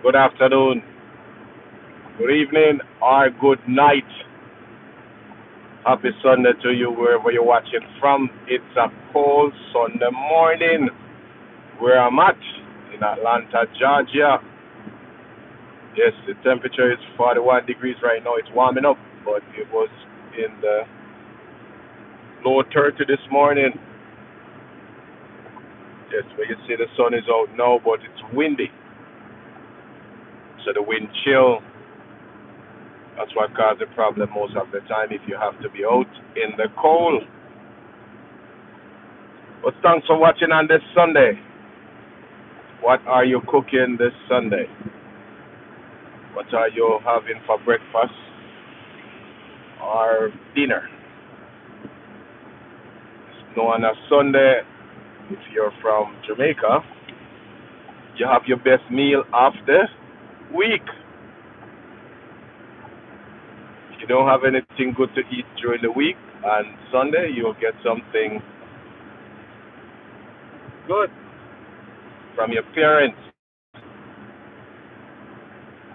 Good afternoon, good evening, or good night. Happy Sunday to you wherever you're watching from. It's a cold Sunday morning where I'm at in Atlanta, Georgia. Yes, the temperature is 41 degrees right now. It's warming up, but it was in the low 30 this morning. Yes, where you see the sun is out now, but it's windy. So the wind chill. That's what causes the problem most of the time if you have to be out in the cold. But thanks for watching on this Sunday. What are you cooking this Sunday? What are you having for breakfast or dinner? It's known as Sunday. If you're from Jamaica, you have your best meal of the week. If you don't have anything good to eat during the week, on Sunday you'll get something good from your parents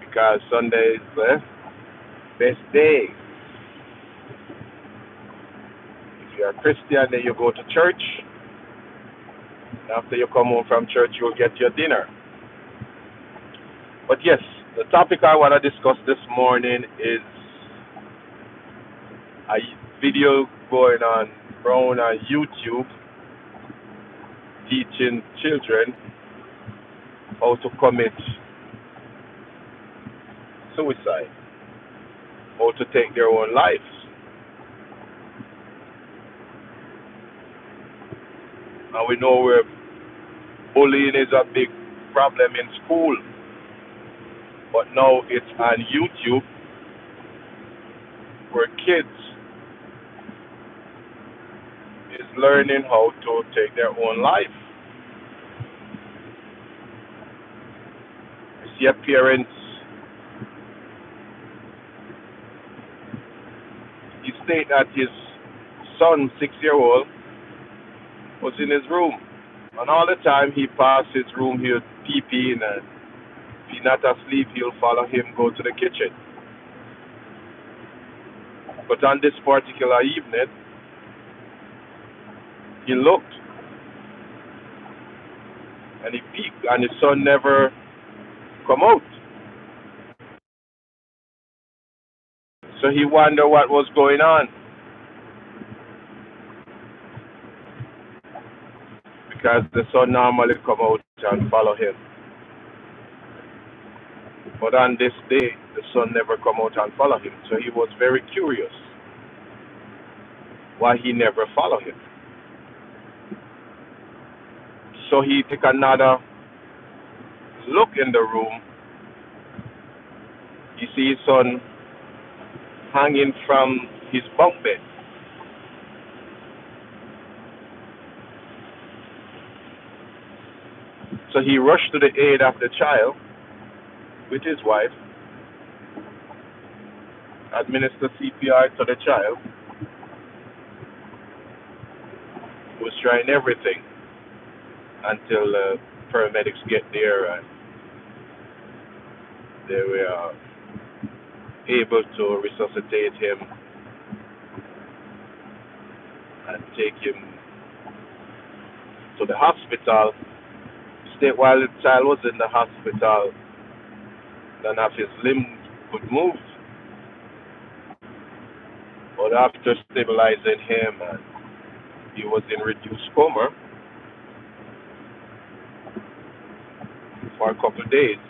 because Sunday is the best day. If you're a Christian, then you go to church. After you come home from church, you'll get your dinner. But yes, the topic I want to discuss this morning is a video going on around on YouTube teaching children how to commit suicide, how to take their own lives. And we know where bullying is a big problem in school, but now it's on YouTube where kids is learning how to take their own life. You see a parents, he stated that his son, 6-year-old, was in his room. And all the time he passed his room, he would peep in, and if he's not asleep, he'll follow him, go to the kitchen. But on this particular evening, he looked and he peeked, and his son never come out. So he wondered what was going on because the son normally come out and follow him. But on this day, the son never come out and follow him. So he was very curious why he never follow him. So he took another look in the room. He see his son hanging from his bunk bed. So he rushed to the aid of the child with his wife, administered CPR to the child, who was trying everything until paramedics get there and they were able to resuscitate him and take him to the hospital. While the child was in the hospital, none of his limbs could move. But after stabilizing him, and he was in reduced coma for a couple of days.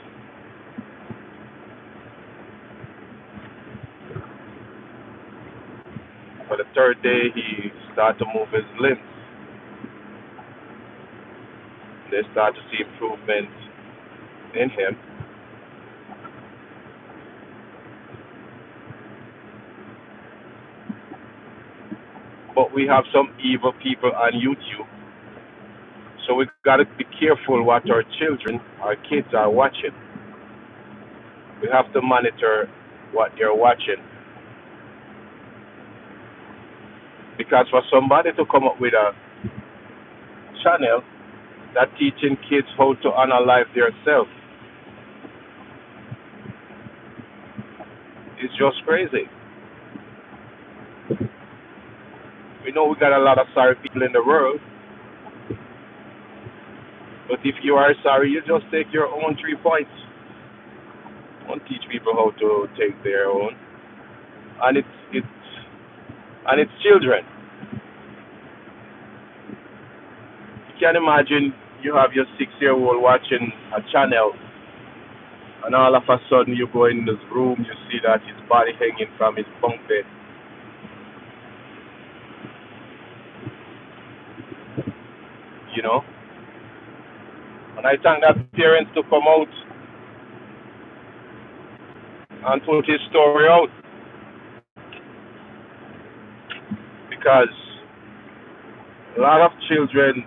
For the third day, he started to move his limbs. They started to see improvement in him. But we have some evil people on YouTube. So we gotta be careful what our children, our kids are watching. We have to monitor what they're watching. Because for somebody to come up with a channel that teaching kids how to analyze themselves, It's just crazy. We know we got a lot of sorry people in the world, but if you are sorry, you just take your own 3 points. Don't teach people how to take their own, and it's children. You can imagine you have your 6-year-old watching a channel, and all of a sudden you go in this room, you see that his body hanging from his bunk bed, you know. And I thank that parents to come out and put his story out because a lot of children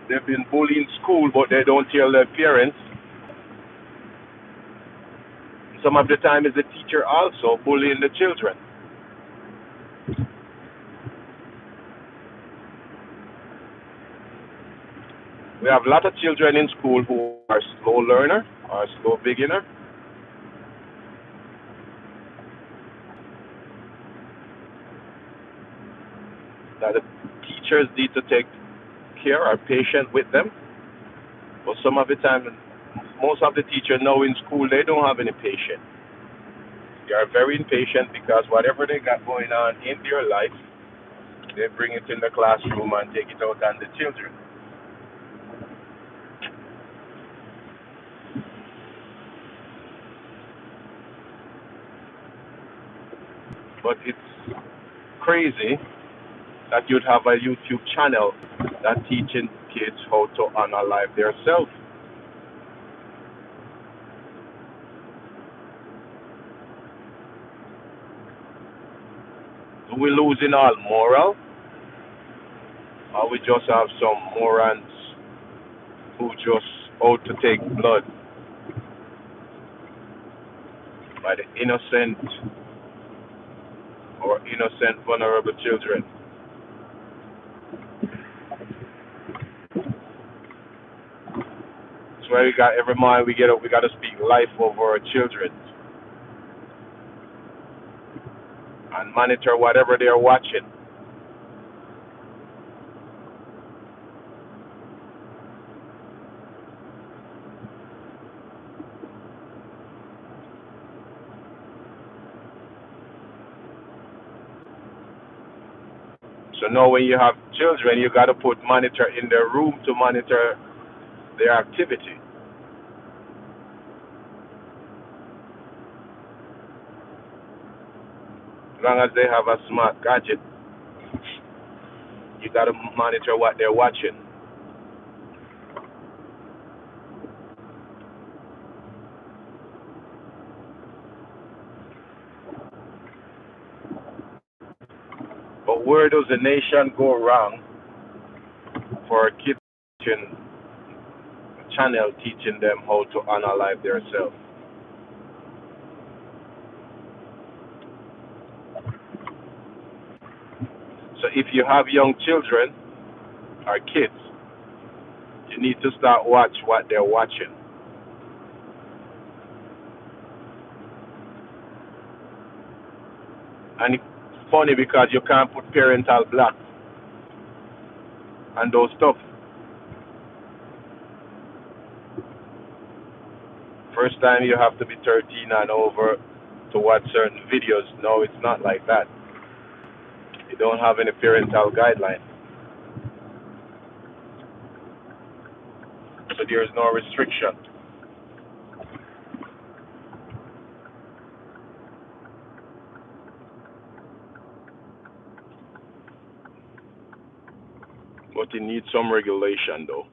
they've been bullied in school, but they don't tell their parents. Some of the time, is the teacher also bullying the children. We have a lot of children in school who are slow learner or slow beginner. That the teachers need to take care or patient with them. But some of the time, most of the teachers now in school, they don't have any patience. They are very impatient because whatever they got going on in their life, they bring it in the classroom and take it out on the children. But it's crazy that you'd have a YouTube channel that teaching kids how to unalive themselves. Do we losing all moral, or we just have some morons who just out to take blood by the innocent or innocent vulnerable children? That's why we got every morning we get up, we got to speak life over our children and monitor whatever they're watching. So now when you have children, you got to put monitor in their room to monitor their activity. As long as they have a smart gadget, you got to monitor what they're watching. But where does the nation go wrong for a kid teaching a channel teaching them how to unalive themselves? So if you have young children or kids, you need to start watch what they're watching. And it's funny because you can't put parental block and those stuff. First time you have to be 13 and over to watch certain videos. No, it's not like that. You don't have any parental guidelines. So there is no restriction. But it needs some regulation though.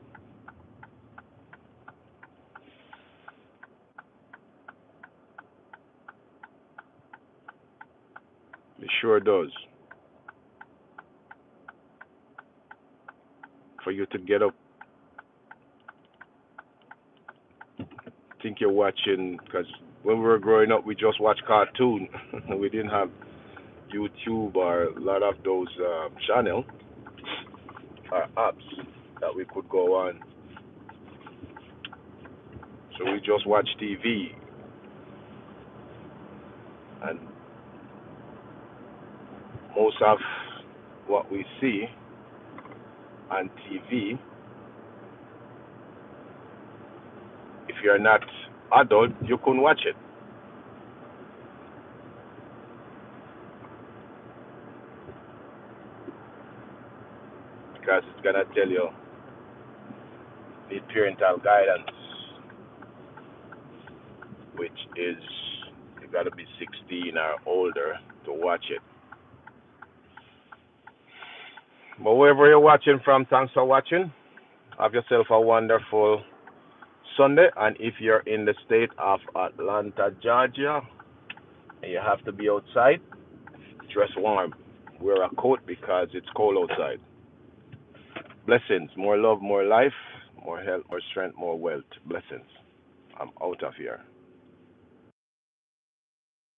It sure does. For you to get up, think you're watching, because when we were growing up, we just watched cartoon. We didn't have YouTube or a lot of those channels or apps that we could go on. So we just watch TV. And most of what we see on TV, if you're not adult, you couldn't watch it because it's gonna tell you need parental guidance, which is you gotta be 16 or older to watch it. But wherever you're watching from, thanks for watching. Have yourself a wonderful Sunday. And if you're in the state of Atlanta, Georgia, and you have to be outside, dress warm. Wear a coat because it's cold outside. Blessings. More love, more life, more health, more strength, more wealth. Blessings. I'm out of here.